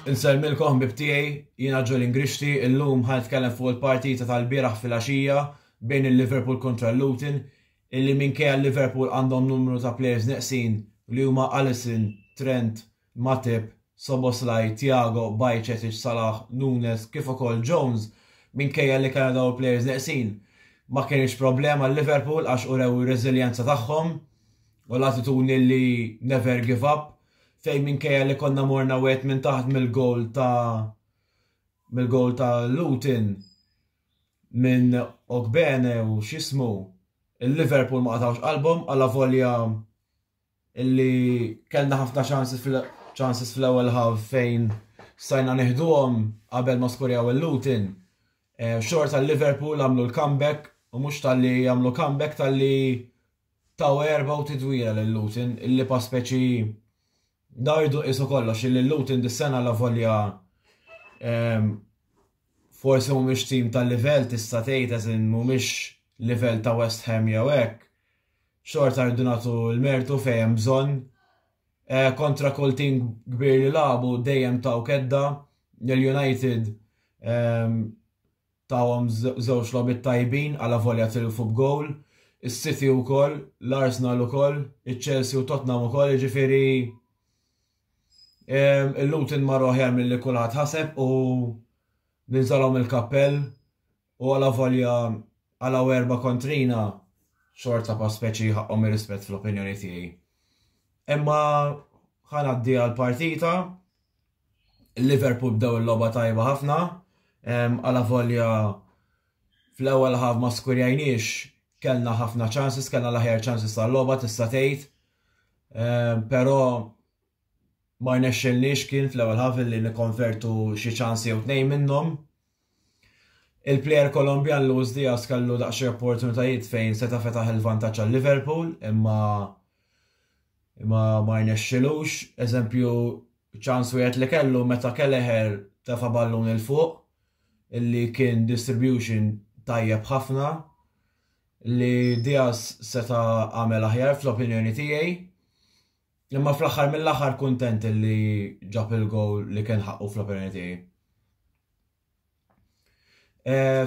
Inselmilkom bibtijaj, jina Ġolin Grixti, illum ħanitkellem fuq il-partita tal-bieraħ fil-għaxija bejn il-Liverpool kontra l-Luton, illi minkejja l-Liverpool għandhom numru ta' players neqsin li huma Alisson, Trent, Matip, Szoboszlai, Thiago, Bajcetic, Salah, Nunes, kif ukoll Jones, minkejja li kienu dawn players neqsin. Ma kienx problema l-Liverpool għax urew ir-reżiljenza tagħhom u l-attitudni li never give up. Fej minkejja li konna morna wet minn taħt mill-gol ta' Luton minn Ogbene u xismu il-Liverpool ma qatawx qalbhom għalla volja illi kellna ħafna chances fl-ewwel half fejn stajna neħduhom qabel ma skorjaw il-Luton. Xorta l-Liverpool għamlu l-comeback u mhux tal-li għamlu comeback tal-li taw erba' u tidwira lil-Luton illi pa speċi dajdu isu kollox illi l-Luton dis-sena la volja forsi mhumiex tim tal-livell tista' tgħid eżin mhumiex livell ta' West Ham jew hekk. Xorta rridu nagħtu l-mertu fejn hemm bżonn. Kontra kull tim kbir li lagħbu dejjem taw kedda. L-United tawhom żewġ logħbiet tajbin għala volja tilfu b'gowl. Is-City wkoll, l-Arsenal ukoll, iċ-Chelsea u Tottenham ukoll, jiġifieri il-Luton marru aħjar milli kulħadd ħaseb u ninżalhom il-kappell u għala volja għala erba' kontrina xorta pa' speċi ħaqhom ir-rispett fl-opinjoni tiegħi. Imma ħanaddi għall-partita, il-Liverpool bdew il-logħba tajba ħafna, għala volja fl-ewwel ħaf ma skurjajniex kellna ħafna chances, kellna l-aħjar chances tal-logħba tista' tgħid, però ma rnexxilniex kien fl-ewwel ħaf li nikkonvertu xi ċansi jew tnejn minnhom. Il-plejer Kolombjan Luis Diaz kellu daqsxejn opportunitajiet fejn seta' fetaħ il-vantaġġ għal Liverpool imma ma rnexxilux. Eżempju ċans wieħed li kellu meta Kelleher tefa' ballun il fuq illi kien distribution tajjeb ħafna li Diaz seta' għamel aħjar fl-opinjoni tiegħi. Imma fl-aħħar mill-aħħar kuntent li ġab il-gowl li kien ħaqqu fl-opinjoni tiegħi.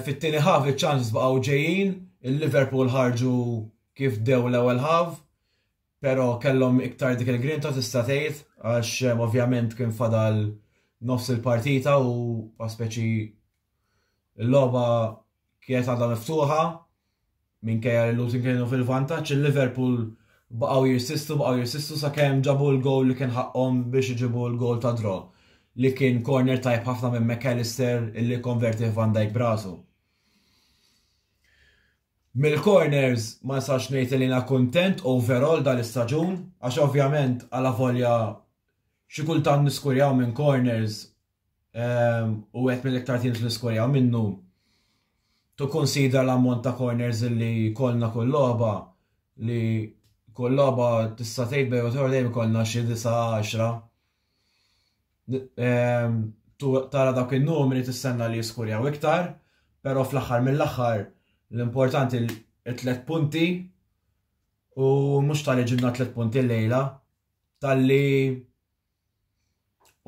Fit-tieni ħaf iċ-chances baqgħu ġejjin, il-Liverpool ħarġu kif dew l-ewwel ħaf, però kellhom iktar dik il-grinta tista' tgħid għax ovvjament kien fadal nofs il-partita u speċi l-logħba kienet għadha miftuħa minkejja li Luton kienu fil-vantaġġ, il-Liverpool baqgħu jirsistu sakemm ġabu l-gowl li kien ħaqhom biex iġibu l-gowl ta' draw li kien corner tajb ħafna minn McAllister illi konverti Van Dijk brasu. Mill-corners ma nistax ngħid li jiena kuntent overall dal-istaġun għax ovvjament għala volja xi kultant niskurjaw minn corners u qed mill-iktar teams li niskurjaw minnu. Tikkunsidra l-ammont ta' corners illi kollna kull logħba li kull logħba tista' tgħid bejn dejjem ikollna xi 9-10. Tara dawk in-numri tistenna li jiskurjaw iktar, però fl-aħħar mill-aħħar l-importanti t-3 punti u mhux tal-li ġibna 3 punti l-lejla, tal-li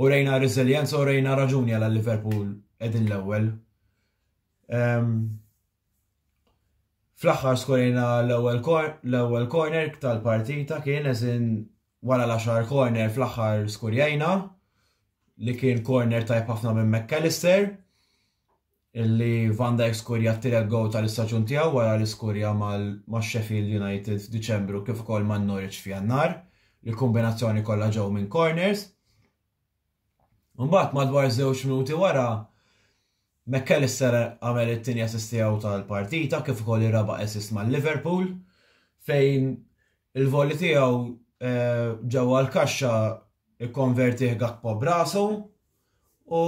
urejna reżiljenza u urejna raġuni għal Liverpool qegħdin l-ewwel. Fl-aħħar skorejna l-ewwel corner tal-partita kien eżin wara l-10 corner fl-aħħar skurjajna li kien corner tajb ħafna minn McAllister illi Van Dijk skurja t-tielet gowl tal-istaġun tiegħu wara l-iskurja mal-Sheffield United f'Diċembru kif ukoll man Norwich f'Jannar li kombinazzjoni kollha ġew minn corners. Mbagħad madwar 2 minuti wara McAllister għamel it-tieni assist tiegħu tal-partita kif ukoll ir-raba' assist mal-Liverpool fejn il-voli tiegħu ġewwa l-kaxxa ikkonvertih Gakpo b'rasu u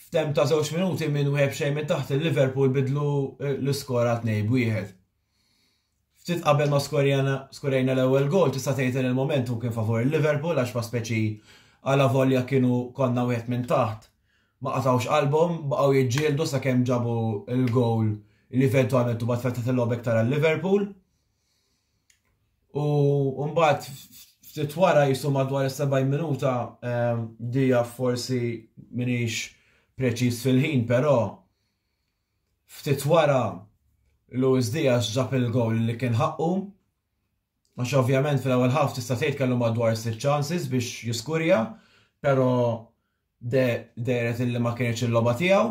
f'tem ta' 2 minuti minn wieħed xejn minn taħt il-Liverpool bidlu l-iskor għal 2-1. Ftit qabel ma skorejna l-ewwel gol tista' tgħid li l-momentum kien favur il-Liverpool għax ma speċi għala volja kienu konna wieħed minn taħt ma qatawx qalbhom baqgħu jiġġieldu sakemm ġabu l-gowl li eventwalment tubgħat fettet il-logħba iktar għal-Liverpool. U mbagħad ftit wara jisu madwar 70 minuta dija forsi minix preċiż fil-ħin, però ftit wara Luis Diaz ġab il-gowl li kien ħaqqu. Għax ovvjament fil-ewwel ħaf tista' tgħid kellu madwar 6 chances biex jiskurja, però deret illi ma kienx il-logħba tiegħu.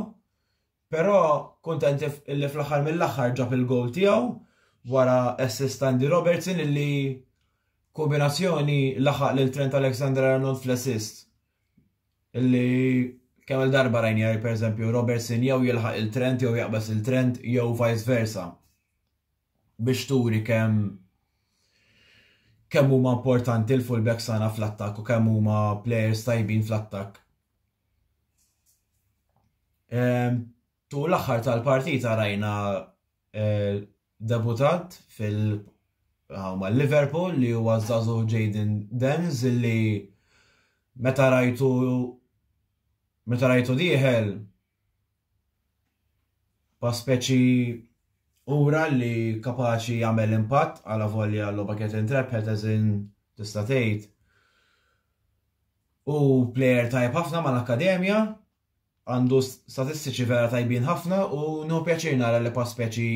Però kuntent illi fl-aħħar mill-aħħar ġab il-gowl tiegħu wara assist Andy Robertson illi kombinazzjoni laħaq lil Trent Alexander-Arnold fl-assist. Illi kemm il-darba rajni pereżempju Robertson jew jilħaq il-Trent jew jaqbes il-Trent jew vice versa. Biex turi kemm huma importanti l-fullbacks sana fl-attakk u kemm huma players tajbin fl-attakk. Tu l-aħħar tal-partita rajna debutant fil-Liverpool li huwa żagħżugħ Jayden Dance illi meta rajtu dieħel pa' speċi ura li kapaċi jagħmel impatt għala volja l-logħba kienet intrepħet eżin tista' tgħid. U plejer tajb ħafna mal-akkademja, għandu statistiċi vera tajbin ħafna u nu pjaċir nara li pa' speċi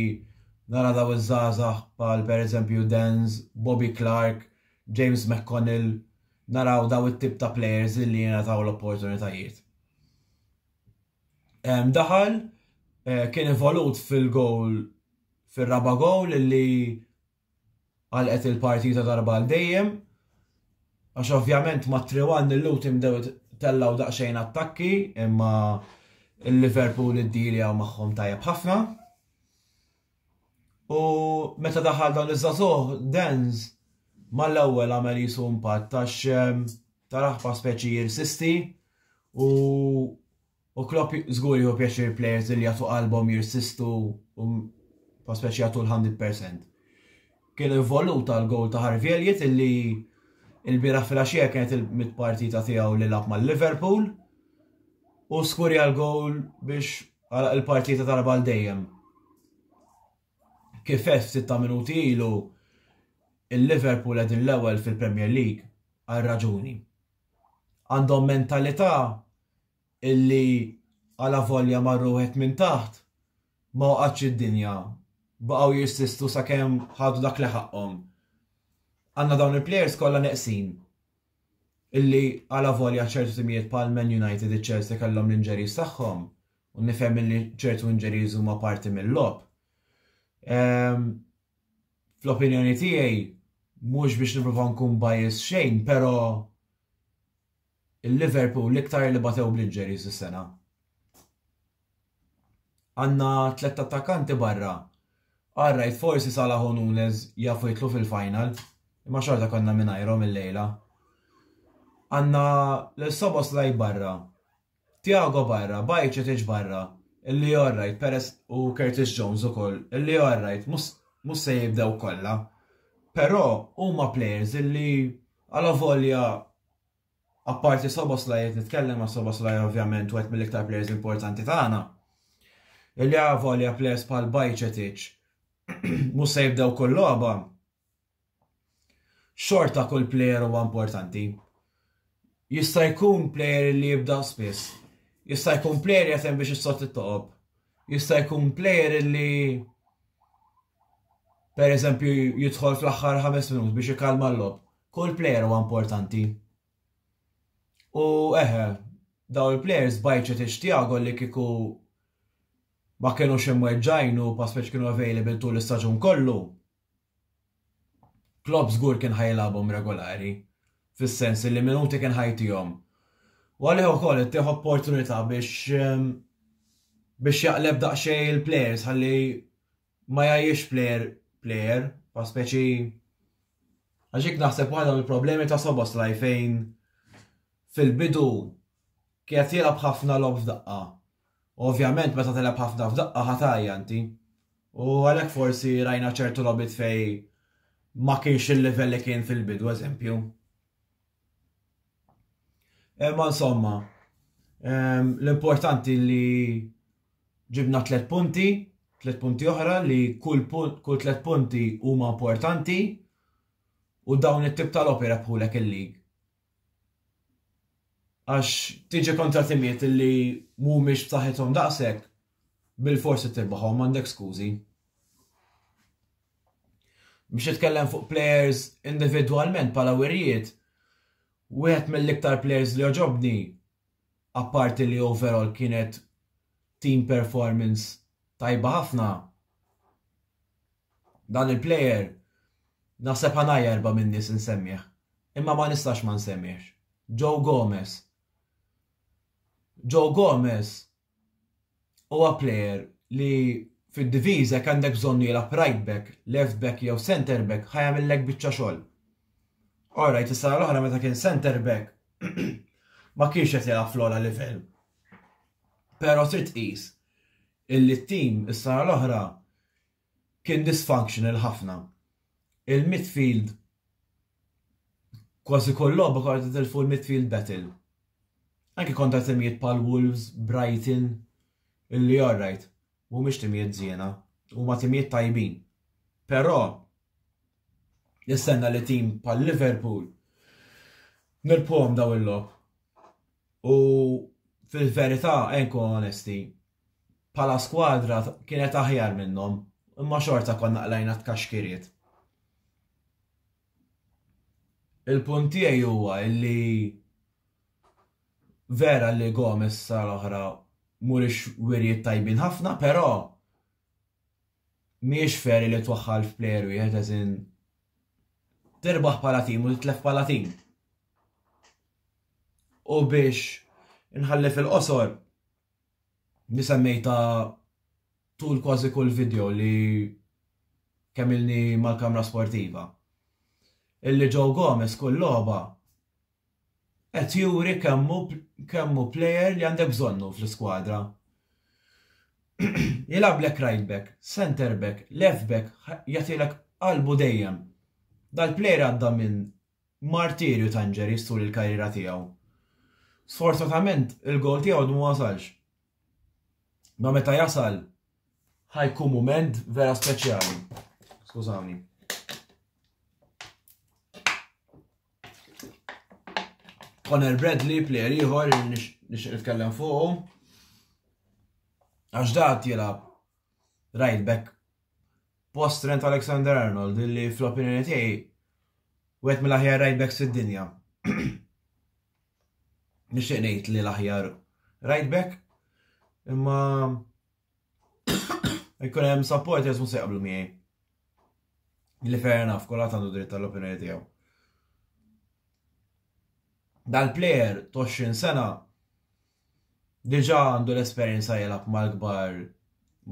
nara daw iż-żgħażagħ bħal pereżempju Dance, Bobby Clark, James McConnell, naraw daw it-tip ta' players li jingħataw l-opportunitajiet. Daħal kien involut fil-gowl fil-raba gowl li għalqet il-partita darba l-dejjem għax ovvjament ma' 3-1 il-lutim dew tellaw daqsxejn attakki imma il-Liverpool id-dilja magħhom tajjeb ħafna. U meta daħal dawn iż-żagħżugħ Dance mal-ewwel għamel jisu impatt għax taraħ pa' speċi jirsisti u Klopp żgur jieħu pjaċir players li jagħtu qalbhom jirsistu u pa' speċi jagħtu l-100%. Kien involut għal-gowl ta' Harvey Elliott illi il-bira fil-għaxija kienet il-partita tiegħu li lab mal-Liverpool u skurja l-gowl biex għalaq il-partita darba l-dejjem. Kifet 6 minuti ilu il-Liverpool għedin l-ewwel fil-Premier League għal raġuni. Għandhom mentalità illi għala volja marruħet minn taħt ma waqgħetx id-dinja baqgħu jirsistu sakemm ħadu dak li ħaqhom. Għandna dawn il-plejers kollha neqsin illi għala volja ċertu timijiet bħal Man United iċ-Chelsea kellhom l-injuries tagħhom u nifhem illi ċertu injuries huma parti mill-logħb. Fl-opinjoni tiegħi mhux biex nipprova nkun bias xejn, però il-Liverpool l-iktar li batew bl-injuries is-sena. Għandna 3 attakkanti barra. Alright, forsi Salah u Nunez jafu jitlu fil-final, imma xorta konna mingħajrhom il-lejla. Għandna l-Szoboszlai barra, Thiago barra, Bajcetic barra, illi alright, Perez u Curtis Jones ukoll, illi alright, mhux se jibdew kollha. Però huma players illi għala volja apparti Szoboszlai nitkellem ma' Szoboszlai ovvjament wieħed mill-iktar players importanti tagħna. Illi għala volja players bħal Bajcetic mhux se jibdew kull logħba. Xorta kull player huwa importanti. Jista' jkun player li jibda spiss. Jista' jkun player jatem biex issott it-toqob. Jista' jkun player li pereżempju jidħol fl-aħħar 5 minuti biex ikalma l-lob. Kull player huwa importanti. U daw il-players Bajcetic Thiago li kieku ma kienux imweġġajn u pa speċi kienu available tul l-istaġun kollu. Klopp żgur kien ħajlabhom regolari, fis-sens li minuti kien ħajtihom. U għalih ukoll ittieħu opportunità biex biex jaqleb daqsxejn il-players ħalli ma jgħajjix player pa' speċi għaxik naħseb waħda mill-problemi ta' Szoboszlai fejn fil-bidu kienet jilab ħafna lob f'daqqa. Ovvjament meta tilab ħafna f'daqqa ħatajja inti. U għalhekk forsi rajna ċertu lobit fej ma kienx il-livell li kien fil-bidu eżempju. Ma insomma, l-importanti li ġibna 3 punti oħra li kull 3 punti huma importanti u dawn it-tip tal-lob jirebħulek il-lig. Għax tiġi kontra timiet li mhumiex b'saħħithom daqshekk bil-forsi tirbaħhom m'għandek skużi. Biex titkellem fuq players individwalment bħala wirjiet, wieħed mill-iktar players li oġobni apparti li overall kienet team performance tajba ħafna. Dan il-player naħseb ħanajja 4 minn nies insemmih, imma ma nistax ma nsemmihx. Joe Gomez. Joe Gomez huwa player li fid-diviża għandek bżonn jilgħab right back, left back jew center back ħajamillek biċċa xogħol. Alright, issa l-oħra meta kien center back ma kienx qed jilgħab fl-ogħla livell. Però trid tqis illi t-tim issa l-oħra kien dysfunctional ħafna. Il-midfield kważi kull logħba kont tilfu l-midfield battle. Anke kontra timijiet bħal Wolves, Brighton, illi alright, mhumiex timijiet żiena, huma timijiet tajbin. Però nistenna li tim bħal Liverpool nirpuhom daw il-logħb. U fil-verità, nkun onesti, bħala skwadra kienet aħjar minnhom, imma xorta konna qlajna tkaxkiriet. Il-punt tiegħi huwa illi vera li Gomez sal-oħra mhuriex wirjiet tajbin ħafna, però mhijiex feri li twaħħal f'player wieħed eżin tirbaħ bħala tim u titlef bħala tim. U biex inħalli fil-qosor nisemmejta tul kważi kull video li kemmilni mal-kamra sportiva. Illi Joe Gomez kull logħba qed juri kemmu player li għandek bżonnu fl-iskwadra. Jilablek right back, center back, left back, jagħtilek qalbu dejjem. Dal-player għadda minn martirju tanġeri tul il-karriera tiegħu. Sfortunatament il-gol tiegħu ma wasalx. Ma meta jasal ħajkun mument vera speċjali. Skużawni. Conor Bradley, player ieħor li nixtieq nitkellem fuqhom. Għax dat jilgħab right back post Trent Alexander-Arnold illi fl-opinjoni tiegħi wieħed mill-aħjar right backs fid-dinja. Nixtieq ngħid li l-aħjar right back imma jkun hemm supporters mhux se jaqblu miegħi. Li fair enough, kulħadd għandu dritt tal-opinjoni tiegħu. Dal-player 20 sena diġà għandu l-esperjenza jilgħab mal-kbar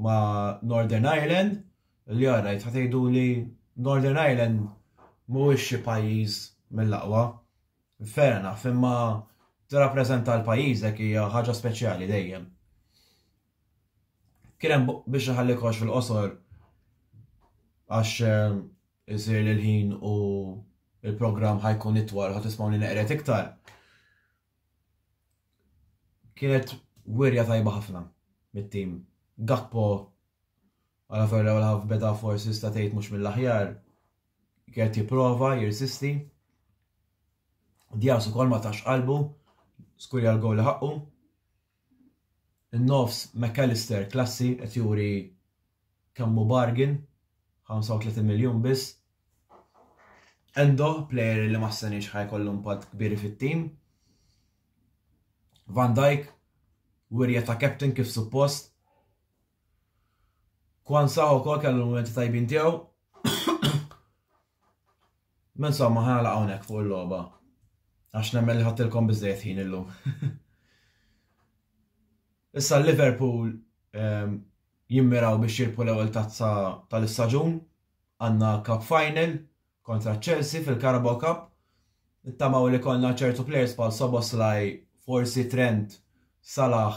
ma' Northern Ireland, li għarrajt ħatejdu li Northern Ireland mhuwiex xi pajjiż mill-aqwa. Fair enough, imma tirrappreżenta l-pajjiżek hija ħaġa speċjali dejjem. Kien hemm biex iħallikox fil-qosor għax isir l-ħin u il-programm ħajkun itwal ħat tismawni neqret iktar. Kienet wirja tajba ħafna mit-tim. Gakpo għala ferra għal beda forsi statejt mux mill-aħjar. Kienet jipprova, jirsisti. Diaz ukoll ma tax qalbu, skurja l-gol li ħaqqu. In-nofs McAllister klassi qed juri kemmu bargain 35 miljun biss. Endo, player li ma stenix ħajkollu impatt kbir fit-tim. Van Dijk, wirja ta' captain kif suppost. Kwanza wkoll kellu momenti tajbin tiegħu. Men insomma ħana hawnhekk fuq il-logħba. Għax nemmen li ħattilkom biżejjed ħin illum. Issa Liverpool jimmiraw biex jirpu l-ewwel tazza tal-istaġun, għandna Cup Final kontra Chelsea fil-Carabao Cup. Nittamaw li konna ċertu players bħal Szoboszlai, forsi Trent, Salah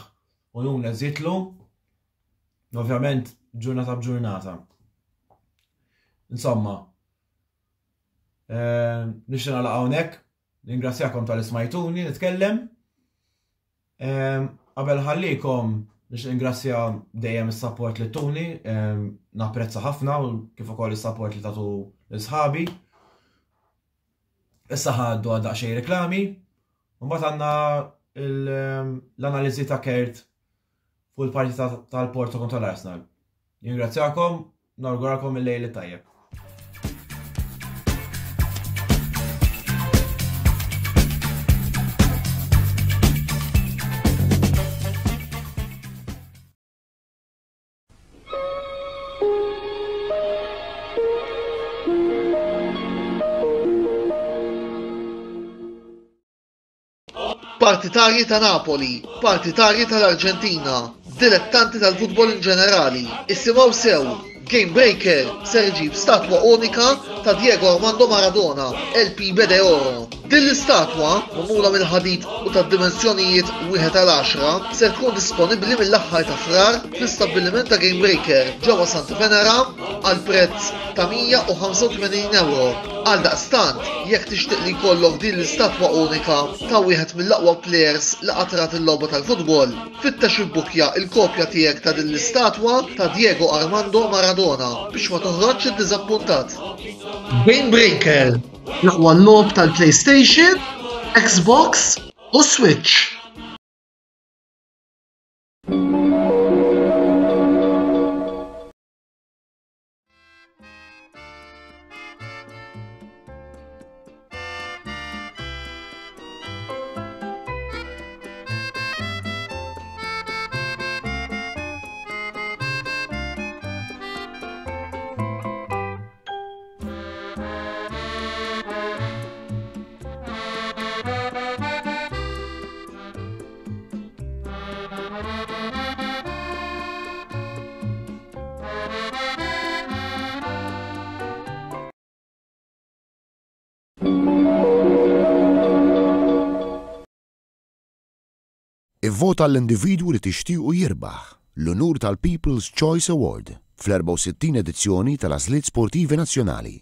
u Nunes jitlu. Ovvjament ġurnata b'ġurnata. Insomma, nixtieq nagħlaq hawnhekk, ningrazzjakom tal-ismajtuni nitkellem. Qabel ħallikom nixtieq ningrazzja dejjem is-support li tuni, napprezza ħafna u kif ukoll is-support li tagħtu l-sħabi. Issa ħaddu għal daqsxejn reklami, u mbagħad għandna l-analiżi ta' Kert fuq il-partita tal-Porto kontra l-Arsenal. Ningrazzjakom, nawguralkom il-lejl tajjeb. Partitarji ta' Napoli, partitarji tal-Arġentina, dilettanti tal-futbol in ġenerali, issimgħu sew, Game Breaker ser iġib statwa unika ta' Diego Armando Maradona, LP Bede Oro. Din l-istatwa, magħmula mill-ħadid u tad-dimensjonijiet 1:10, ser tkun disponibbli mill-aħħar ta' frar fl-istabbiliment ta' Game Breaker ġewwa Santa Venera għal prezz ta' 185 euro. Għal daqstant, jekk tixtieq li jkollok din l-istatwa unika ta' wieħed mill-aqwa players li qatrat il-logħba tal-futbol, fittex ibbukja il-kopja tiegħek ta' din l-istatwa ta' Diego Armando Maradona biex ma toħroġx iddiżappuntat. Game Breaker, l-aqwa logħob tal-PlayStation, Xbox u Switch. Ivvota l-individwu li tixtiequ jirbaħ l-unur tal-People's Choice Award fl-64 edizzjoni tal-Għażliet Sportivi Nazzjonali.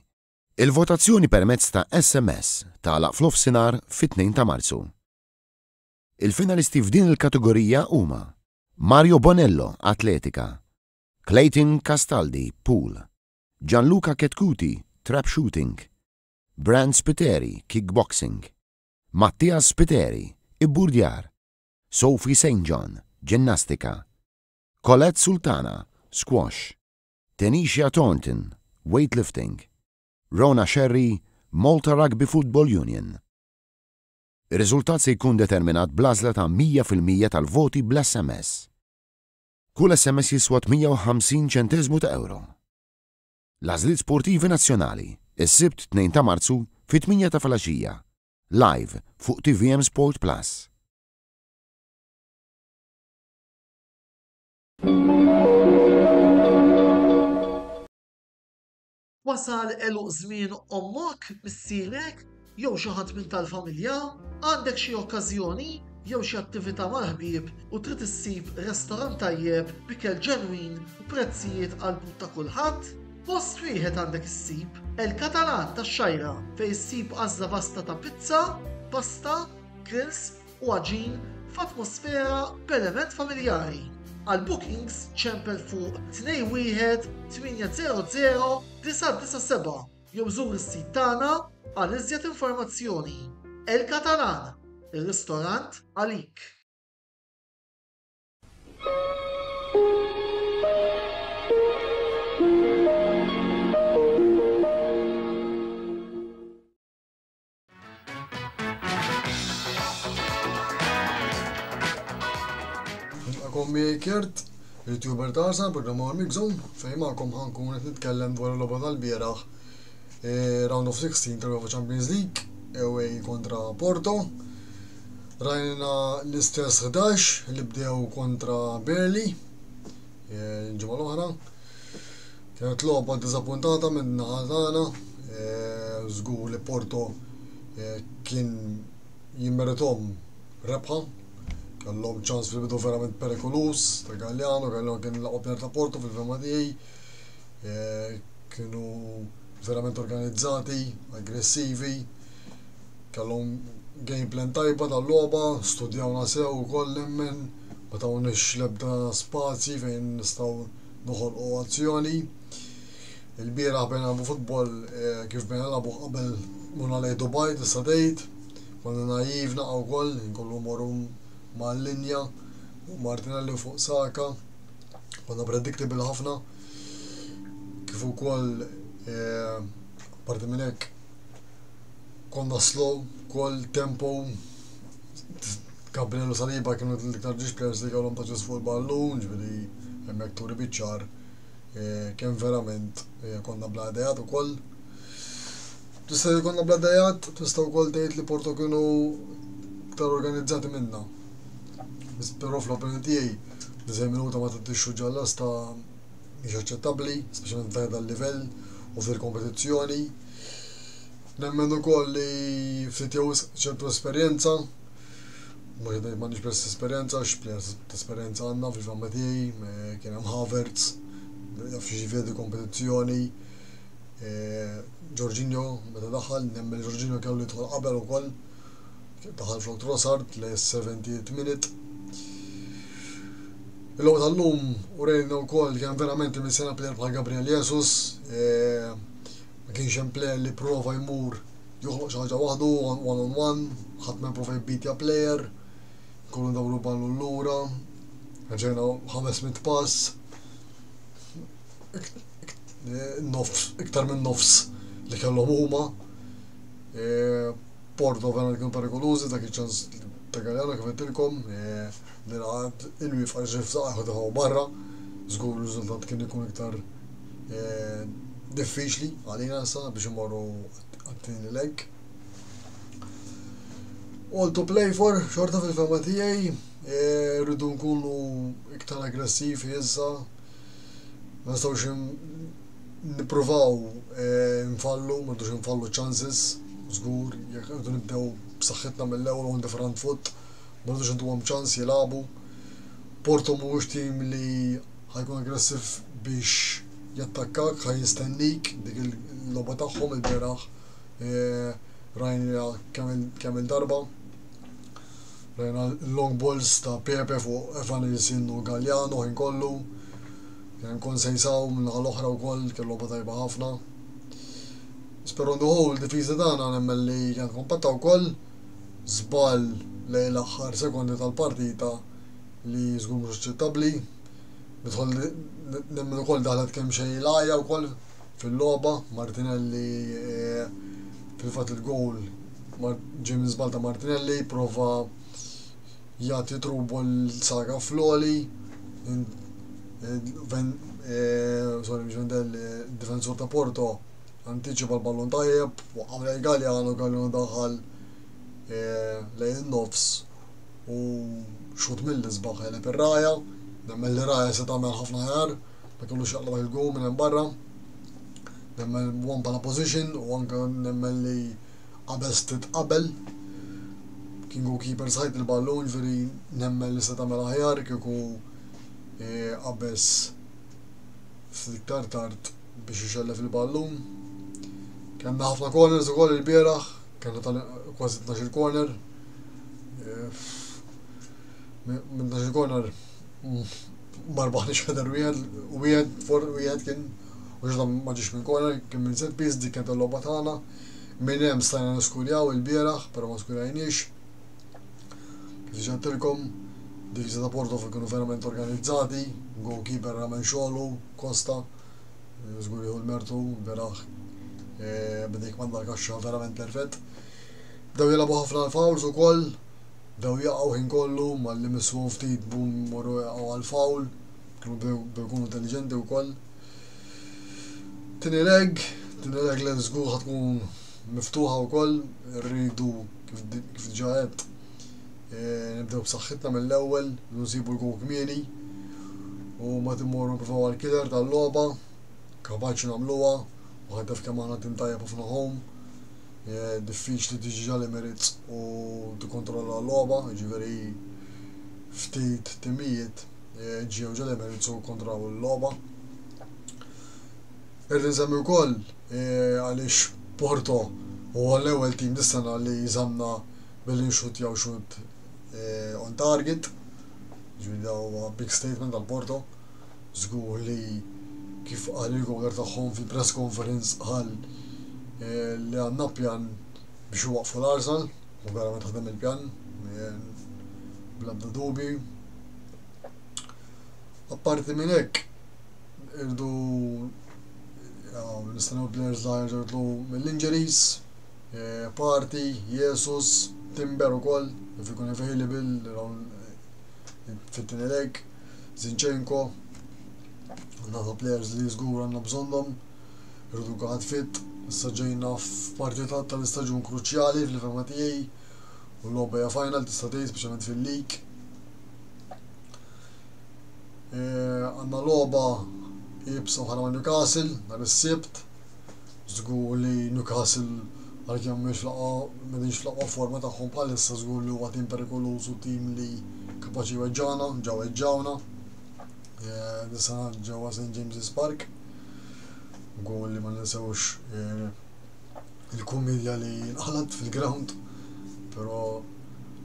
Il-votazzjoni permezz ta' SMS tagħlaq fl-ofsinhar fit-2 ta' Marzu. Il-finalisti f'din il-kategorija huma Mario Bonello, Atletika, Clayton Castaldi, Pool, Gianluca Ketkuti, Trap Shooting, Brand Spiteri, Kickboxing, Mattias Spiteri, Ibburdjar, Sophie St. John, Ġennastika, Colette Sultana, Squash, Tanisha Thornton, Weightlifting, Rona Sherry, Malta Rugby Football Union. Ir-riżultat se jkun determinat bl-għażla ta' 100% tal-voti bl-SMS. Kull SMS jiswa 150 ċentesmu ta' euro. L-Għażliet Sportivi Nazzjonali, is-Sibt 2 ta' Marzu fit-8 ta' filgħaxija, live fuq TVM Sport Plus. Wasal eluq żmien ommok, missierek, jew xi ħadd minn tal-familja, għandek xi okkażjoni jew xi attività mal-ħbieb u trid issib restorant tajjeb bikel ġenwin u prezzijiet qalbu ta' kulħadd? Post wieħed għandek issib El-Katalan tax-Xajra fejn issib għażla vasta ta' pizza, pasta, grills u għaġin f'atmosfera b'element familjari. Għal bookings ċempel fuq 21-800-997 jew żur is-sit tagħna għal iżjed informazzjoni. El-Katalan, ir-ristorant għalik. Kommi Kert, YouTuber Tarzan, programmar Migzum, fejn magħkom ħankun qed nitkellem dwar il-logħba tal-bieraħ Round of 16 tal-UEFA Champions League, away kontra Porto. Rajna l-istess 11 li bdew kontra Burnley, il-ġimgħa l-oħra. Kienet logħba diżappuntata minn naħa tagħna, żgur li Porto kien jimmerithom rebħa, kellhom ċans fil-bidu verament perikolus ta' Galliano, kien l-aqwa ta' Porto fil-fema tiegħi, kienu verament organizzati, aggressivi, kellhom game plan tajba tal-logħba, studjawna sew ukoll nemmen, ma tawniex l-ebda spazji fejn nistgħu noħolqu azzjoni. Il-bieraħ bejn nagħmlu futbol kif bejn nagħmlu qabel muna lejn Dubai tista' tgħid, konna naiv naqgħu wkoll, inkollu mmorru mal-linja u Martinelli fuq Saka, konna predictable ħafna, kif ukoll parti minn hekk konna slow, kol tempo, Gabriel u Saliba kienu l-iktar ġiex players li kellhom taċċess fuq il-ballun, ġifieri hemmhekk turi biċ-ċar kien verament konna bla idejat ukoll. Tista' konna bla idejat, tista' wkoll tgħid li Porto kienu iktar organizzati minna. Però fl-opinjoni tiegħi 90 minuta ma tagħtix ġalla sta mhix aċċettabbli, speċjalment f'dak il-livell u fil-kompetizzjoni. Nemmen ukoll li ftit jew ċertu esperjenza, mhux ngħid m'għandix biss esperjenza, x'plejers ta' esperjenza għandna fil-fema tiegħi, kien hemm Havertz, jaf xi vedi kompetizzjoni, Jorginho meta daħal, nemmen Jorginho kellu jidħol qabel ukoll, daħal flok Trossard l-70th minute. Il-logħba tal-lum urejna wkoll kien verament imissena plejer bħal Gabriel Jesus, ma kienx hemm plejer li prova jmur joħloq xi ħaġa waħdu one on one, ħadd ma jprova jbeatja plejer, kollu ndawru ballu lura, ġejna 500 pass, iktar minn nofs li kellhom huma. Porto verament kienu perikolużi dak iċ-ċans ta' Galliano kif qedtilkom, nilgħad il-wif għaxif saqaħu taħu barra, żgur il-riżultat kien ikun iktar diffiċli għalina issa biex imorru għat-tieni leg. All to play for, xorta fil-fema tiegħi, rridu nkunu iktar aggressivi issa, ma nistgħux nippruvaw nfallu, ma rridux nfallu chances, żgur, jekk rridu nibdew b'saħħitna mill-ewwel on the front foot, ma rridux intuhom ċans jilagħbu. Porto mhuwiex tim li ħajkun aggressiv biex jattakkak, ħaj jistennik dik il-logħba tagħhom il-bieraħ rajna kemm il-darba. Rajna l-long balls ta' Pepe fuq Evanilson u Galliano ħin kollu. Kien konsejsaw min-naħa l-oħra wkoll kien logħba tajba ħafna. Però on the whole difiża tagħna nemmen li kien kompatta wkoll żball lejn l-aħħar sekondi tal-partita li żgur mhux aċċettabbli. Bidħol nemmen ukoll daħlet kemm xejn lajja wkoll fil-logħba, Martinelli fil-fatt il-gowl ġie minn żball ta' Martinelli, prova jagħti trubu l-Saka fl-oli, il-difensur ta' Porto antiċipa l-ballon tajjeb, waqgħu lejn Galliano daħal lejn in-nofs u xut mill-isbaħ jeleb ir-raja, nemmen li raja se tagħmel ħafna ħjar, ma kellux jaqla dak il-gowl minn hemm barra, nemmen one bħala position u anke nemmen li qabes titqabel, kien goalkeeper sajt il-ballun ġifieri nemmen li se tagħmel aħjar kieku qabes f'iktar tard biex ixellef il-ballun. Kenna ħafna corners ukoll il-bieraħ, kenna kważi 12 corner. Minn 12 corner ma rbaħniex ħeder wieħed kien u ġda ma ġiex minn corner, kien minn set piece dik kienet il-logħba tagħna. Minn hemm stajna niskuljaw il-bieraħ, però ma skuljajniex. Kif diġà għedtilkom, difiża ta' Porto kienu verament organizzati, goalkeeper għamel xogħlu, Costa, żgur jieħu l-mertu, bieraħ bdejk mandar kaxxa verament perfett. Bdew jilagħbu ħafna l-fouls ukoll, bdew jaqgħu ħin kollu malli missu ftit bum morru jaqgħu għall-foul, kienu bdew jkunu intelligenti wkoll. Tieni leg li żgur ħatkun miftuħa wkoll, rridu kif diġà għedt nibdew b'saħħitna mill-ewwel, nsibu l-gowl kmieni u ma timmorru provaw għal-killer tal-logħba, kapaċi nagħmluha, u ħadef kemm aħna tintajjeb ħafna home. Diffiċli tiġi ġal-Emirates u tikkontrolla l-logħba, jiġifieri ftit timijiet ġew ġal-Emirates u kontrollaw il-logħba. Irrid nsemmi wkoll għaliex Porto huwa l-ewwel tim dis-sena li jżamna billi nxuttjaw xut on target. Ġifieri da huwa big statement tal-Porto. Żgur li kif qal il-gowler tagħhom fil-press conference qal li għandna pjan biex iwaqfu l-Arsenal u verament ħadem il-pjan bl-ebda dubi. Apparti minn hekk irdu nistennew players li ħarġu mill-injuries, Partey, Jesus, Timber ukoll if ikun available fit-tieni leg, Zinchenko, għandna players li żgur għandna bżonnhom, irridu kulħadd fit. Issa ġejna f'partijiet tal-istaġun kruċjali fil-fema tiegħi u l-logħba hija final tista' tgħid speċjalment fil-lig. Għandna logħba jibsa ħana ma' Newcastle nhar is-Sibt. Żgur li Newcastle għalkemm m'għedinx fl-aqwa forma tagħhom bħalissa żgur li huwa tim perikoluż u tim li kapaċi jweġġawna, ġew weġġawna. Disa ġewwa St. James's Park. Gol li ma ninsewx il-kumedja li nqalet fil-ground, però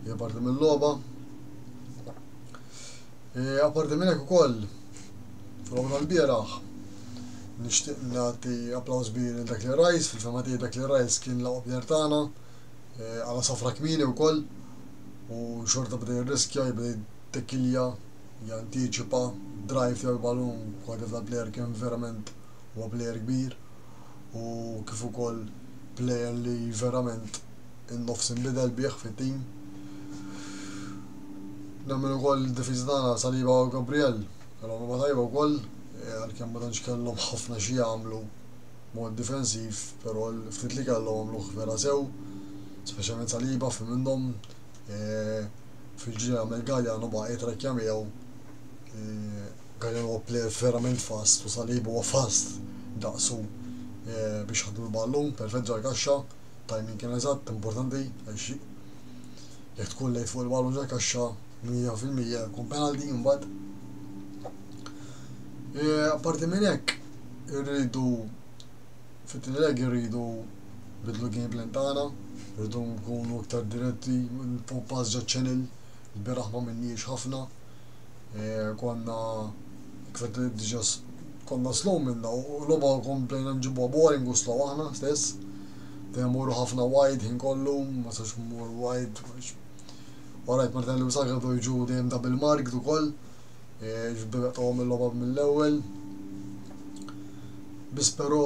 hija parti mill-logħba. Apparti minn hekk ukoll fil-logħba tal-bieraħ nixtieq nagħti applaws kbir lil Declan Rice, fil-fema tiegħi Declan Rice kien l-aqwa plejer tagħna għala safra kmieni wkoll u xorta bda jirriskja jibda jtekkilja jantiċipa drive tiegħu l-balun kwaħda tal-plejer kien verament huwa plejer kbir u kif ukoll plejer li verament in-nofs inbidel bih fit-tim. Nemmen ukoll id-difiża tagħna Saliba u Gabriel kellhom logħba tajba wkoll għalkemm ma tantx kellhom ħafna xi jagħmlu mod difensiv, però l-ftit li kellhom għamluh vera sew, speċjalment Saliba fi minnhom fil-ġira mill-Galja noba jitrekkja miegħu. Galja huwa plejer verament fast u Saliba huwa fast daqsu biex ħaddu l-ballun perfett ġal kaxxa, timing kien eżatt importanti għax jekk tkun lejt fuq il-ballun ġal kaxxa 100% kun penalty mbagħad. Apparti minn hekk irridu fit-tieni leg irridu bidlu game plan tagħna, irridu nkunu iktar diretti fuq pass ġa channel, il-bieraħ ma minniex ħafna. Konna kif diġà konna slow minna u l-logħba komplejna nġibuha boring u slow aħna stess. Dejjem morru ħafna wide ħin kollu, ma sax mmur wide. Alright, Martin Lewis għadu jiġu dejjem double marked ukoll, ġbibqtahom il-logħba mill-ewwel. Biss però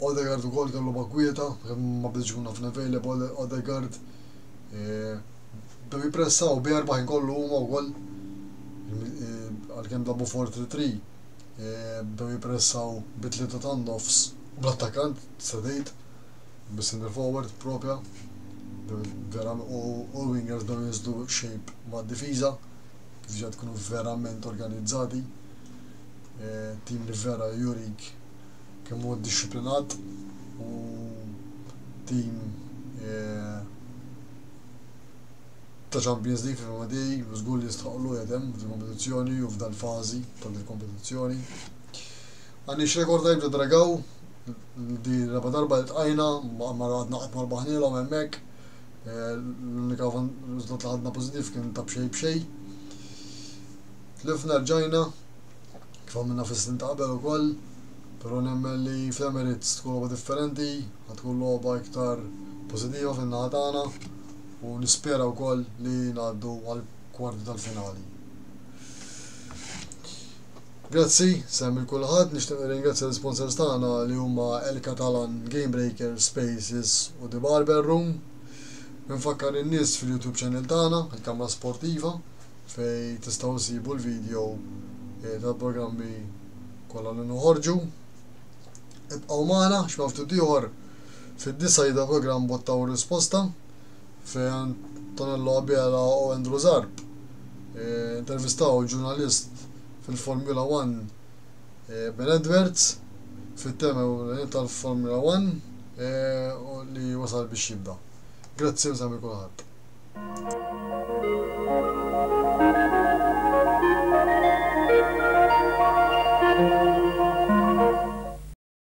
Odegaard ukoll kellu logħba kwieta, ma bdietx ikun ħafna available Odegaard. Bdew jippressaw b'4 ħin kollu huma wkoll għalkemm dabu 4-3-3. Bdew jippressaw bit-tlieta tan-nofs bl-attakant tista' tgħid bis-center forward propja. U l-wingers bdew jinżlu shape mad-difiża kif diġà tkunu verament organizzati. Tim li vera jurik kemm huwa ddixxiplinat u tim ta' Champions League fil-fema tiegħi u żgur li jistħoqlu jedhem fil-kompetizzjoni u f'dan fażi tal-kompetizzjoni. Għandniex rekord tajb ta' Dragaw di raba darba li tqajna ma għadna qatt ma rbaħnielhom hemmhekk. L-unika riżultat li ħadna pożittiv kien ta' b'xejn. Tlifna rġajna kif għamilna fis-snin ta' qabel ukoll, però nemmen li fl-Emirates tkun logħba differenti, ħatkun logħba iktar pożittiva fin-naħa tagħna u nispera wkoll li ngħaddu għall-kwarti tal-finali. Grazzi, semmi kulħadd, nixtieq nirringrazzja l-sponsors tagħna li huma El Catalan, Game Breaker, Spaces u The Barber Room. Nfakkar in-nies fil-YouTube channel tagħna, il-Kamra Sportiva, fej tistgħu ssibu l-video tal-programmi kollha li noħorġu. Ibqgħu magħna x'ma ftit ieħor fid-disajda programm Bottaw Risposta fejn Tonello Abela u Andrew Zarb intervistaw ġurnalist fil-Formula 1 Ben Edwards fit-tema tal-Formula 1 li wasal biex jibda. Grazzi u sami kulħadd.